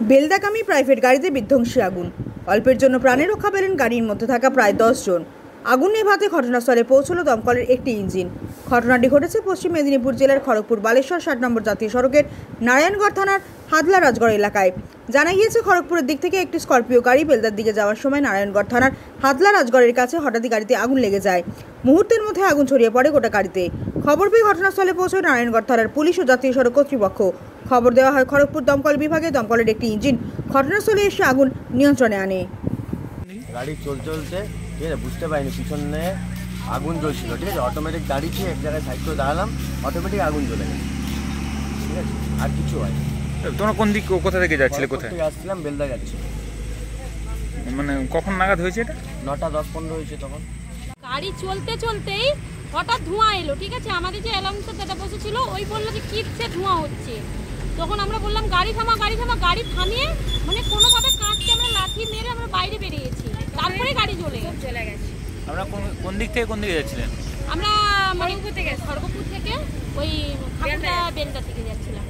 বেলদাগামী private গাড়িতে বিধ্বংসী আগুন। অল্পের জন্য প্রাণে রক্ষা পেলেন গাড়ির মধ্যে থাকা প্রায় 10 জন। আগুন নেভাতে ঘটনাস্থলে পৌঁছল দমকলের একটি ইঞ্জিন। ঘটনাটি ঘটেছে পশ্চিম মেদিনীপুর জেলার খড়গপুর বালেশ্বর 60 নম্বর জাতীয় সড়কের নারায়ণগড় থানার হাদলা রাজগড় এলাকায়। জানা গিয়েছে, খড়গপুরের দিক থেকে একটি স্করপিও গাড়ি বেলদার দিকে যাওয়ার সময় নারায়ণগড় থানার হাদলা রাজগড়ের কাছে হঠাৎই গাড়িতে আগুন লেগে যায়। মুহূর্তের মধ্যে আগুন ছড়িয়ে পড়ে গোটা গাড়িতে। খবর পেয়ে ঘটনাস্থলে পৌঁছয় নারায়ণগড় থানার পুলিশ ও জাতীয় সড়ক কর্তৃপক্ষ। খবর দেওয়া হয় খড়গপুর দমকল বিভাগে। দমকলের একটি ইঞ্জিন ঘটনাস্থলে এসে আগুন নিয়ন্ত্রণে আনে। গাড়ি চলতে ঠিক আছে, বুঝতে পারিনি পিছনে আগুন জ্বলছিল। ঠিক আছে, অটোমেটিক গাড়ি ছিল, এক জায়গায় সাইড করে দাঁড়ালাম, অটোমেটিক আগুন জ্বলে গেছে। ঠিক আছে, আর কিছু হয়নি। তোমরা কোন দিক, কোথা থেকে যাচ্ছিলে? কোথায় আসছিলাম? বেলদা যাচ্ছি। মানে কখন নাগাদ হয়েছে এটা? 9টা 10-15 হয়েছে তখন। গাড়ি চলতে চলতেই হঠাৎ ধোঁয়া এলো। ঠিক আছে, আমাদের যে অ্যালাউন্সার দাদা বসেছিল ওই বললো যে কিসে ধোঁয়া হচ্ছে। তখন আমরা বললাম গাড়ি থামা, গাড়ি থামা। গাড়ি থামিয়ে মানে কোনোভাবে কাঁচকে আমরা লাথি মেরে আমরা বাইরে বেরিয়েছি। তারপরে গাড়ি চলে গেছে। আমরা কোন দিক থেকে কোন দিকে যাচ্ছিলেন? আমরা খড়গপুর থেকে ওই বেলদা থেকে যাচ্ছিলাম।